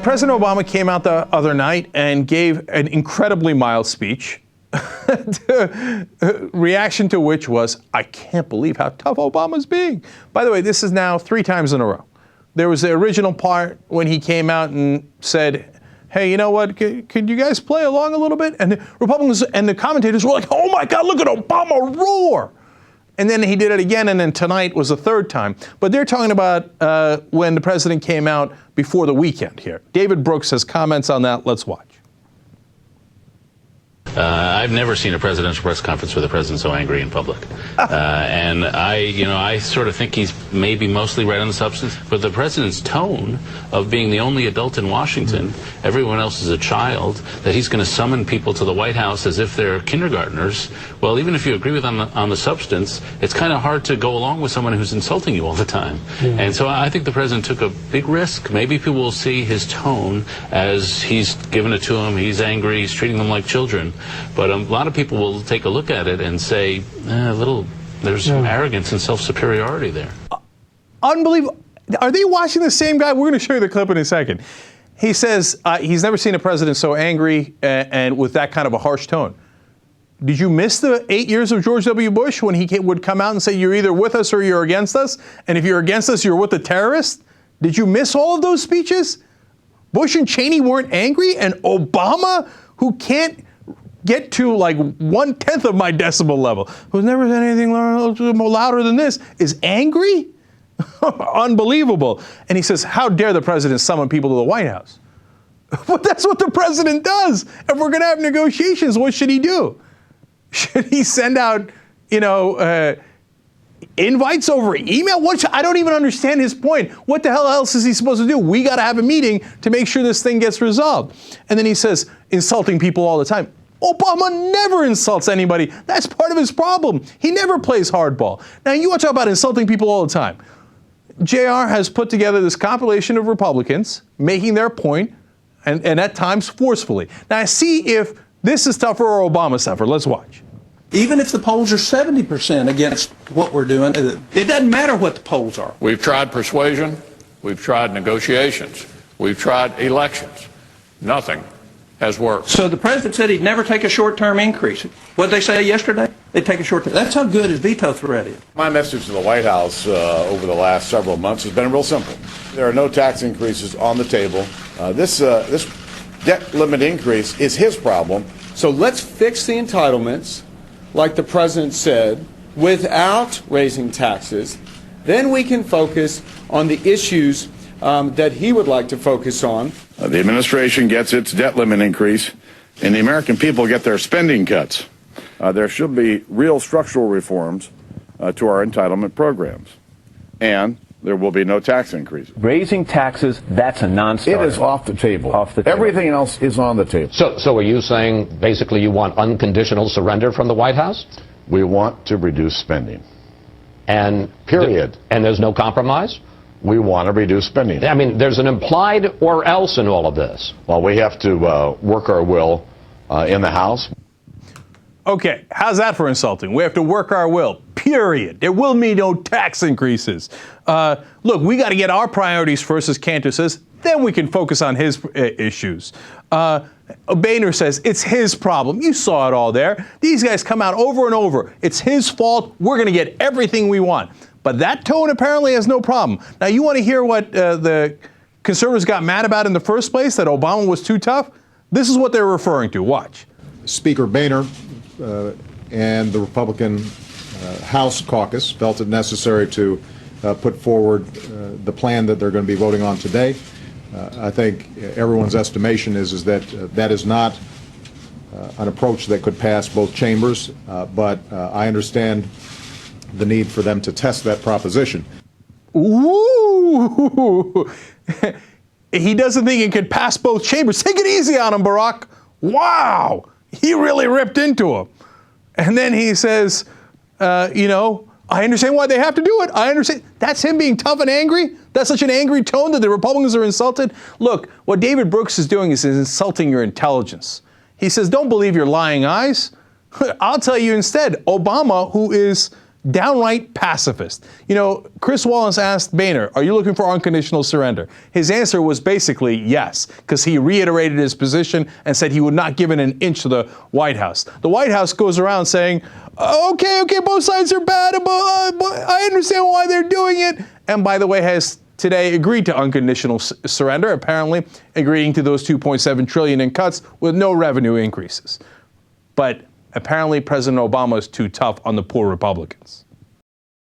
President Obama came out the other night and gave an incredibly mild speech, reaction to which was, I can't believe how tough Obama's being. By the way, this is now 3 times in a row. There was the original part when he came out and said, hey, you know what, could you guys play along a little bit? And the Republicans and the commentators were like, oh my God, look at Obama roar. And then he did it again, and then tonight was the 3rd time. But they're talking about when the president came out before the weekend here. David Brooks has comments on that. Let's watch. I've never seen a presidential press conference where the president's so angry in public. And I sort of think he's maybe mostly right on the substance. But the president's tone of being the only adult in Washington, everyone else is a child, that he's going to summon people to the White House as if they're kindergartners. Well, even if you agree with on the substance, it's kind of hard to go along with someone who's insulting you all the time. And so I think the president took a big risk. Maybe people will see his tone as he's given it to them. He's angry. He's treating them like children. But a lot of people will take a look at it and say, there's some arrogance and self-superiority there. Unbelievable. Are they watching the same guy? We're going to show you the clip in a second. He says he's never seen a president so angry and with that kind of a harsh tone. Did you miss the 8 years of George W. Bush when he would come out and say, you're either with us or you're against us? And if you're against us, you're with the terrorists? Did you miss all of those speeches? Bush and Cheney weren't angry, and Obama, who can't get to like 1/10 of my decibel level, who's never said anything louder than this, is angry? Unbelievable. And he says, how dare the president summon people to the White House? But that's what the president does. If we're going to have negotiations, what should he do? Should he send out, invites over email? I don't even understand his point. What the hell else is he supposed to do? We got to have a meeting to make sure this thing gets resolved. And then he says, insulting people all the time. Obama never insults anybody. That's part of his problem. He never plays hardball. Now, you want to talk about insulting people all the time. JR has put together this compilation of Republicans making their point, and at times forcefully. Now, see if this is tougher or Obama's tougher. Let's watch. Even if the polls are 70% against what we're doing, it doesn't matter what the polls are. We've tried persuasion. We've tried negotiations. We've tried elections. Nothing has worked. So the president said he'd never take a short-term increase. What did they say yesterday? They'd take a short-term. That's how good his veto threat is. My message to the White House over the last several months has been real simple. There are no tax increases on the table. This debt limit increase is his problem. So let's fix the entitlements, like the president said, without raising taxes. Then we can focus on the issues that he would like to focus on. The administration gets its debt limit increase, and the American people get their spending cuts. There should be real structural reforms to our entitlement programs, and there will be no tax increases. Raising taxes, that's a non-starter. It is off the table. Off the table. Everything else is on the table. So are you saying basically you want unconditional surrender from the White House? We want to reduce spending. And period. And there's no compromise? We want to reduce spending. I mean, there's an implied or else in all of this. Well, we have to work our will in the House. Okay, how's that for insulting? We have to work our will, period. There will be no tax increases. Look, we got to get our priorities first, as Cantor says, then we can focus on his issues. Boehner says it's his problem. You saw it all there. These guys come out over and over. It's his fault. We're going to get everything we want. But that tone apparently has no problem. Now, you want to hear what the conservatives got mad about in the first place, that Obama was too tough? This is what they're referring to. Watch. Speaker Boehner and the Republican House caucus felt it necessary to put forward the plan that they're going to be voting on today. I think everyone's estimation is that that is not an approach that could pass both chambers, but I understand the need for them to test that proposition. Ooh! He doesn't think it could pass both chambers. Take it easy on him, Barack. Wow! He really ripped into him. And then he says, I understand why they have to do it. I understand. That's him being tough and angry? That's such an angry tone that the Republicans are insulted? Look, what David Brooks is doing is insulting your intelligence. He says, don't believe your lying eyes. I'll tell you instead, Obama, who is downright pacifist. You know, Chris Wallace asked Boehner, are you looking for unconditional surrender? His answer was basically yes, because he reiterated his position and said he would not give it an inch to the White House. The White House goes around saying, okay, both sides are bad, but I understand why they're doing it. And by the way, has today agreed to unconditional surrender, apparently agreeing to those $2.7 trillion in cuts with no revenue increases. But apparently President Obama is too tough on the poor Republicans.